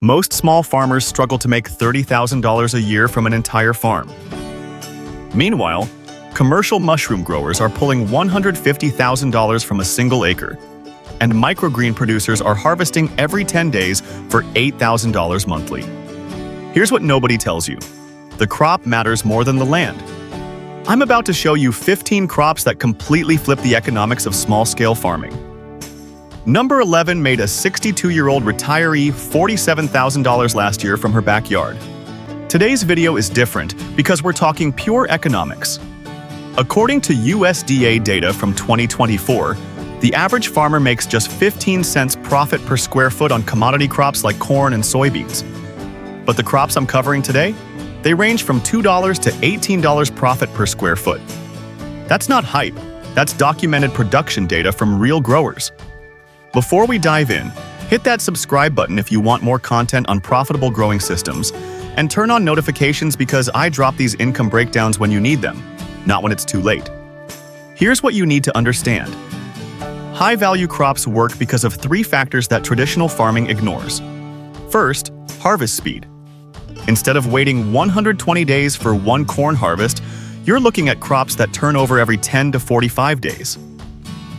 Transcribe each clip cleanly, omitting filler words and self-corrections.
Most small farmers struggle to make $30,000 a year from an entire farm. Meanwhile, commercial mushroom growers are pulling $150,000 from a single acre, and microgreen producers are harvesting every 10 days for $8,000 monthly. Here's what nobody tells you. The crop matters more than the land. I'm about to show you 15 crops that completely flip the economics of small-scale farming. Number 11 made a 62-year-old retiree $47,000 last year from her backyard. Today's video is different because we're talking pure economics. According to USDA data from 2024, the average farmer makes just 15 cents profit per square foot on commodity crops like corn and soybeans. But the crops I'm covering today, they range from $2 to $18 profit per square foot. That's not hype, that's documented production data from real growers. Before we dive in, hit that subscribe button if you want more content on profitable growing systems, and turn on notifications because I drop these income breakdowns when you need them, not when it's too late. Here's what you need to understand. High-value crops work because of three factors that traditional farming ignores. First, harvest speed. Instead of waiting 120 days for one corn harvest, you're looking at crops that turn over every 10 to 45 days.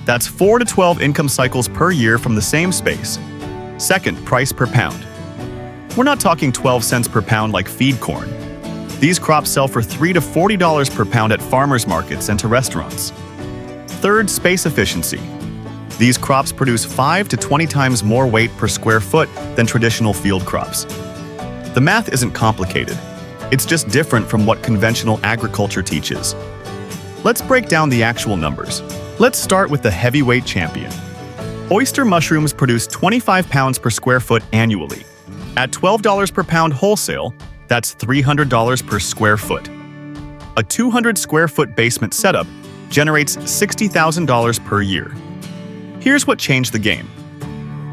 That's 4 to 12 income cycles per year from the same space. Second, price per pound. We're not talking 12 cents per pound like feed corn. These crops sell for $3 to $40 per pound at farmers markets and to restaurants. Third, space efficiency. These crops produce 5 to 20 times more weight per square foot than traditional field crops. The math isn't complicated. It's just different from what conventional agriculture teaches. Let's break down the actual numbers. Let's start with the heavyweight champion. Oyster mushrooms produce 25 pounds per square foot annually. At $12 per pound wholesale, that's $300 per square foot. A 200 square foot basement setup generates $60,000 per year. Here's what changed the game.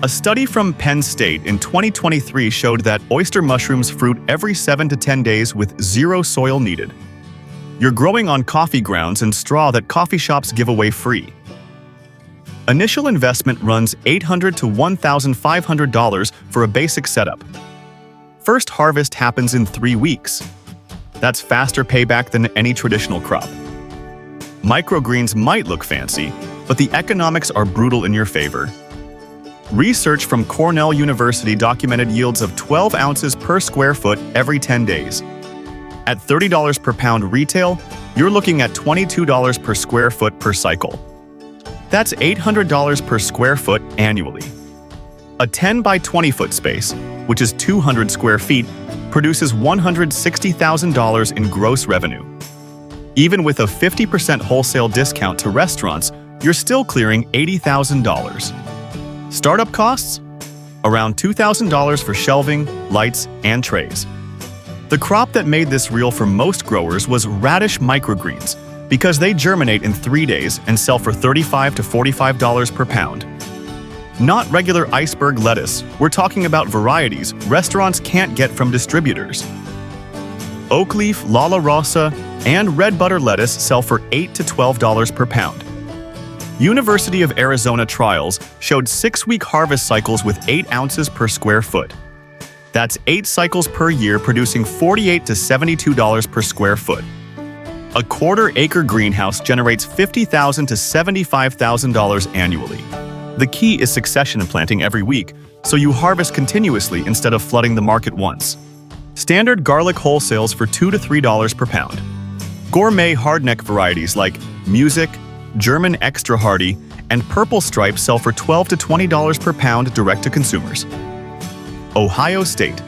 A study from Penn State in 2023 showed that oyster mushrooms fruit every 7 to 10 days with zero soil needed. You're growing on coffee grounds and straw that coffee shops give away free. Initial investment runs $800 to $1,500 for a basic setup. First harvest happens in 3 weeks. That's faster payback than any traditional crop. Microgreens might look fancy, but the economics are brutal in your favor. Research from Cornell University documented yields of 12 ounces per square foot every 10 days. At $30 per pound retail, you're looking at $22 per square foot per cycle. That's $800 per square foot annually. A 10 by 20 foot space, which is 200 square feet, produces $160,000 in gross revenue. Even with a 50% wholesale discount to restaurants, you're still clearing $80,000. Startup costs? Around $2,000 for shelving, lights, and trays. The crop that made this real for most growers was radish microgreens, because they germinate in 3 days and sell for $35 to $45 per pound. Not regular iceberg lettuce, we're talking about varieties restaurants can't get from distributors. Oak leaf, Lala Rosa, and red butter lettuce sell for $8 to $12 per pound. University of Arizona trials showed 6-week harvest cycles with 8 ounces per square foot. That's 8 cycles per year, producing $48 to $72 per square foot. A quarter-acre greenhouse generates $50,000 to $75,000 annually. The key is succession planting every week, so you harvest continuously instead of flooding the market once. Standard garlic wholesales for $2 to $3 per pound. Gourmet hardneck varieties like Music, German Extra Hardy, and Purple Stripe sell for $12 to $20 per pound direct to consumers. Ohio State.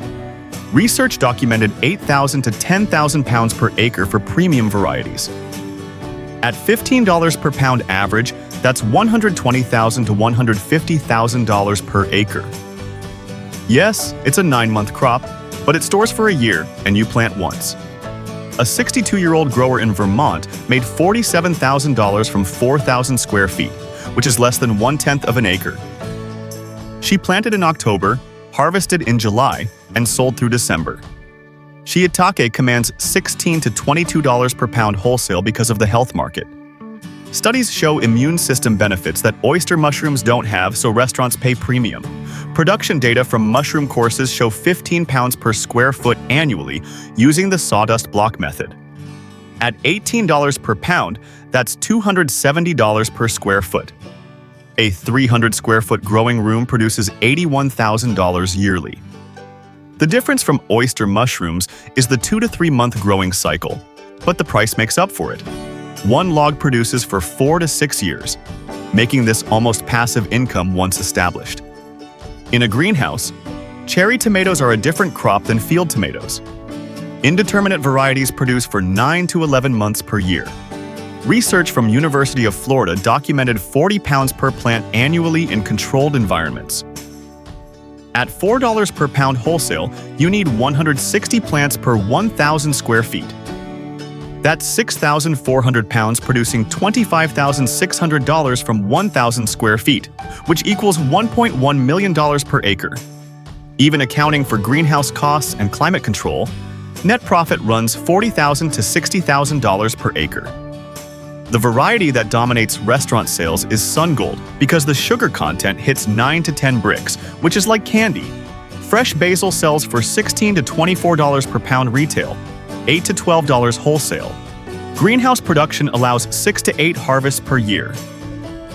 Research documented 8,000 to 10,000 pounds per acre for premium varieties. At $15 per pound average, that's $120,000 to $150,000 per acre. Yes, it's a 9-month crop, but it stores for a year and you plant once. A 62-year-old grower in Vermont made $47,000 from 4,000 square feet, which is less than 1/10 of an acre. She planted in October, harvested in July, and sold through December. Shiitake commands $16 to $22 per pound wholesale because of the health market. Studies show immune system benefits that oyster mushrooms don't have, so restaurants pay premium. Production data from mushroom courses show 15 pounds per square foot annually using the sawdust block method. At $18 per pound, that's $270 per square foot. A 300 square foot growing room produces $81,000 yearly. The difference from oyster mushrooms is the 2 to 3 month growing cycle, but the price makes up for it. One log produces for 4 to 6 years, making this almost passive income once established. In a greenhouse, cherry tomatoes are a different crop than field tomatoes. Indeterminate varieties produce for 9 to 11 months per year. Research from University of Florida documented 40 pounds per plant annually in controlled environments. At $4 per pound wholesale, you need 160 plants per 1,000 square feet. That's 6,400 pounds producing $25,600 from 1,000 square feet, which equals $1.1 million per acre. Even accounting for greenhouse costs and climate control, net profit runs $40,000 to $60,000 per acre. The variety that dominates restaurant sales is Sun Gold because the sugar content hits 9 to 10 bricks, which is like candy. Fresh basil sells for $16 to $24 per pound retail, $8 to $12 wholesale. Greenhouse production allows 6 to 8 harvests per year.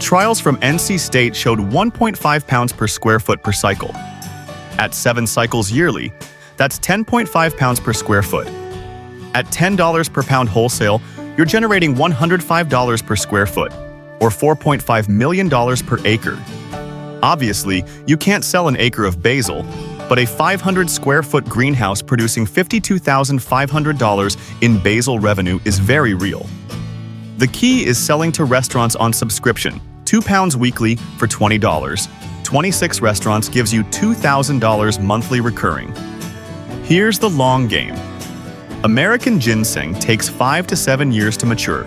Trials from NC State showed 1.5 pounds per square foot per cycle. At 7 cycles yearly, that's 10.5 pounds per square foot. At $10 per pound wholesale, you're generating $105 per square foot, or $4.5 million per acre. Obviously, you can't sell an acre of basil, but a 500 square foot greenhouse producing $52,500 in basil revenue is very real. The key is selling to restaurants on subscription, 2 pounds weekly for $20. 26 restaurants gives you $2,000 monthly recurring. Here's the long game. American ginseng takes 5 to 7 years to mature,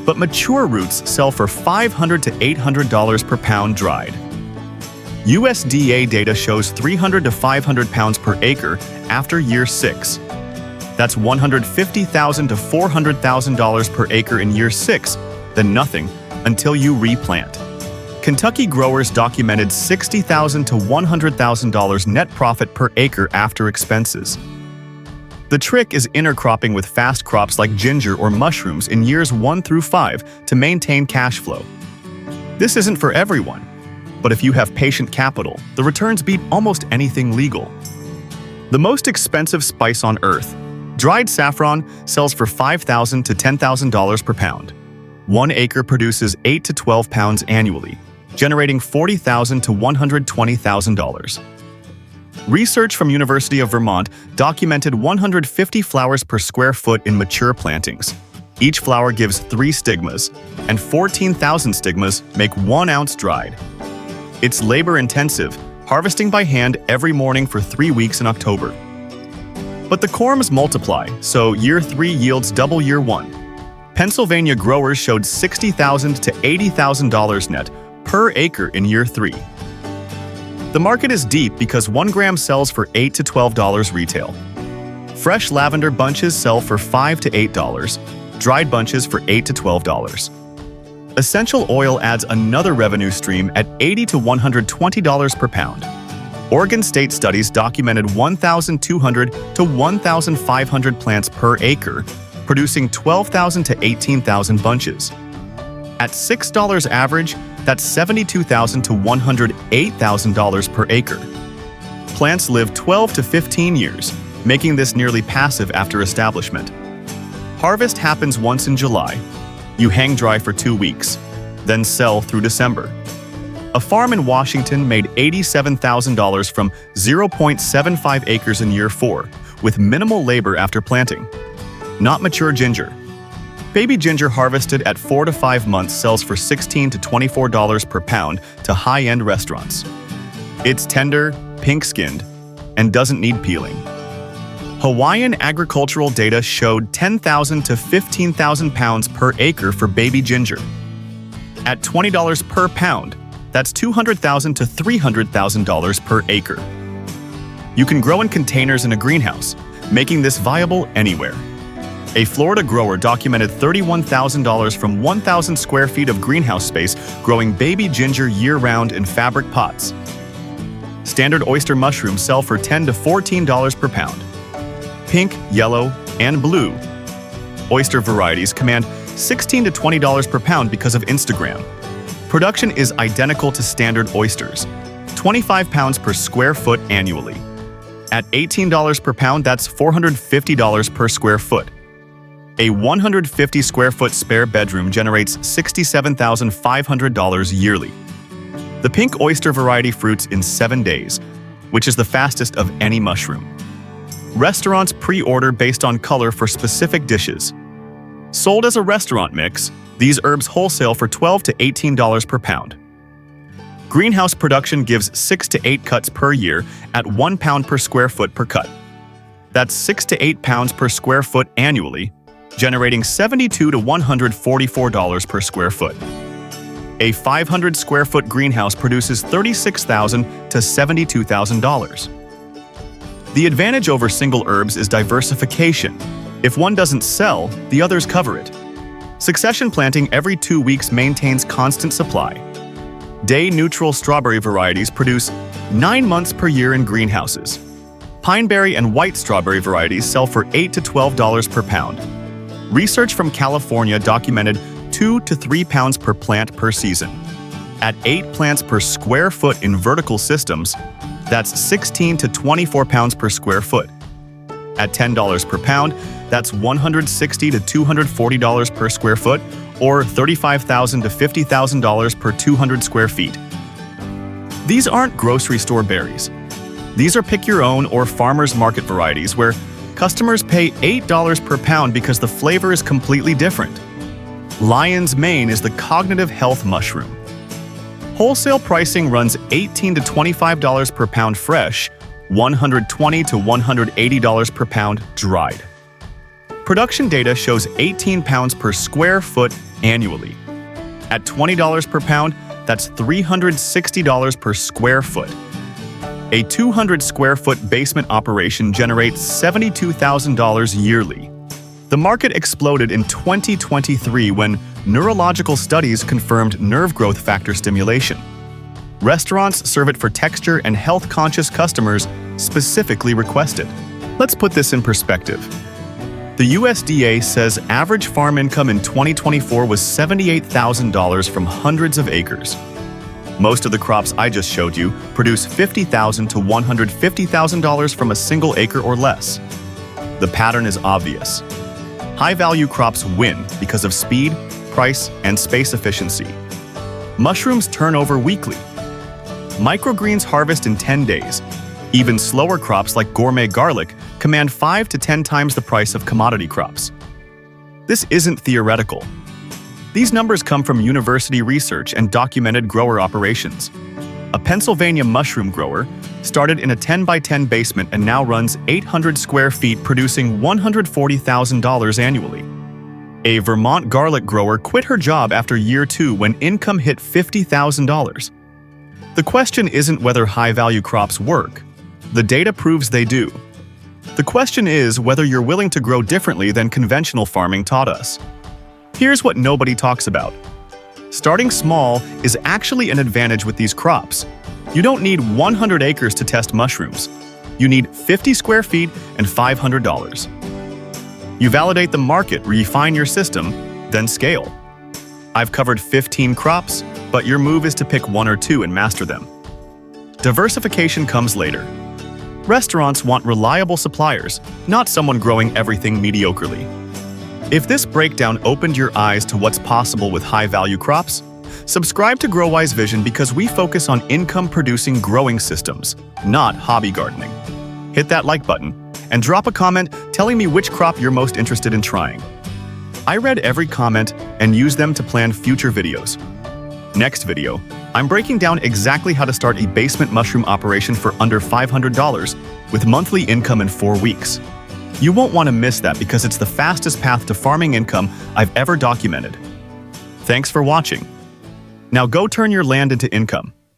but mature roots sell for $500 to $800 per pound dried. USDA data shows 300 to 500 pounds per acre after year 6. That's $150,000 to $400,000 per acre in year 6, then nothing until you replant. Kentucky growers documented $60,000 to $100,000 net profit per acre after expenses. The trick is intercropping with fast crops like ginger or mushrooms in years 1 through 5 to maintain cash flow. This isn't for everyone, but if you have patient capital, the returns beat almost anything legal. The most expensive spice on earth, dried saffron, sells for $5,000 to $10,000 per pound. 1 acre produces 8 to 12 pounds annually, generating $40,000 to $120,000. Research from University of Vermont documented 150 flowers per square foot in mature plantings. Each flower gives 3 stigmas, and 14,000 stigmas make 1 ounce dried. It's labor-intensive, harvesting by hand every morning for 3 weeks in October. But the corms multiply, so year 3 yields double year 1. Pennsylvania growers showed $60,000 to $80,000 net per acre in year 3. The market is deep because 1 gram sells for $8 to $12 retail. Fresh lavender bunches sell for $5 to $8, dried bunches for $8 to $12. Essential oil adds another revenue stream at $80 to $120 per pound. Oregon State studies documented 1,200 to 1,500 plants per acre, producing 12,000 to 18,000 bunches. At $6 average, that's $72,000 to $108,000 per acre. Plants live 12 to 15 years, making this nearly passive after establishment. Harvest happens once in July. You hang dry for 2 weeks, then sell through December. A farm in Washington made $87,000 from 0.75 acres in year 4, with minimal labor after planting. Not mature ginger. Baby ginger harvested at 4 to 5 months sells for $16 to $24 per pound to high-end restaurants. It's tender, pink-skinned, and doesn't need peeling. Hawaiian agricultural data showed 10,000 to 15,000 pounds per acre for baby ginger. At $20 per pound, that's $200,000 to $300,000 per acre. You can grow in containers in a greenhouse, making this viable anywhere. A Florida grower documented $31,000 from 1,000 square feet of greenhouse space growing baby ginger year-round in fabric pots. Standard oyster mushrooms sell for $10 to $14 per pound. Pink, yellow, and blue oyster varieties command $16 to $20 per pound because of Instagram. Production is identical to standard oysters, 25 pounds per square foot annually. At $18 per pound, that's $450 per square foot. A 150 square foot spare bedroom generates $67,500 yearly. The pink oyster variety fruits in 7 days, which is the fastest of any mushroom. Restaurants pre-order based on color for specific dishes. Sold as a restaurant mix, these herbs wholesale for $12 to $18 per pound. Greenhouse production gives 6 to 8 cuts per year at 1 pound per square foot per cut. That's 6 to 8 pounds per square foot annually, generating $72 to $144 per square foot. A 500 square foot greenhouse produces $36,000 to $72,000. The advantage over single herbs is diversification. If one doesn't sell, the others cover it. Succession planting every 2 weeks maintains constant supply. Day-neutral strawberry varieties produce 9 months per year in greenhouses. Pineberry and white strawberry varieties sell for $8 to $12 per pound. Research from California documented 2 to 3 pounds per plant per season. At 8 plants per square foot in vertical systems, that's 16 to 24 pounds per square foot. At $10 per pound, that's $160 to $240 per square foot, or $35,000 to $50,000 per 200 square feet. These aren't grocery store berries. These are pick-your-own or farmer's market varieties where customers pay $8 per pound because the flavor is completely different. Lion's mane is the cognitive health mushroom. Wholesale pricing runs $18 to $25 per pound fresh, $120 to $180 per pound dried. Production data shows 18 pounds per square foot annually. At $20 per pound, that's $360 per square foot. A 200 square foot basement operation generates $72,000 yearly. The market exploded in 2023 when neurological studies confirmed nerve growth factor stimulation. Restaurants serve it for texture and health-conscious customers specifically requested. Let's put this in perspective. The USDA says average farm income in 2024 was $78,000 from hundreds of acres. Most of the crops I just showed you produce $50,000 to $150,000 from a single acre or less. The pattern is obvious. High-value crops win because of speed, price, and space efficiency. Mushrooms turn over weekly. Microgreens harvest in 10 days. Even slower crops like gourmet garlic command 5 to 10 times the price of commodity crops. This isn't theoretical. These numbers come from university research and documented grower operations. A Pennsylvania mushroom grower started in a 10 by 10 basement and now runs 800 square feet, producing $140,000 annually. A Vermont garlic grower quit her job after year 2 when income hit $50,000. The question isn't whether high-value crops work. The data proves they do. The question is whether you're willing to grow differently than conventional farming taught us. Here's what nobody talks about. Starting small is actually an advantage with these crops. You don't need 100 acres to test mushrooms. You need 50 square feet and $500. You validate the market, refine your system, then scale. I've covered 15 crops, but your move is to pick 1 or 2 and master them. Diversification comes later. Restaurants want reliable suppliers, not someone growing everything mediocrely. If this breakdown opened your eyes to what's possible with high-value crops, subscribe to GrowWise Vision because we focus on income-producing growing systems, not hobby gardening. Hit that like button and drop a comment telling me which crop you're most interested in trying. I read every comment and use them to plan future videos. Next video, I'm breaking down exactly how to start a basement mushroom operation for under $500 with monthly income in 4 weeks. You won't want to miss that because it's the fastest path to farming income I've ever documented. Thanks for watching. Now go turn your land into income.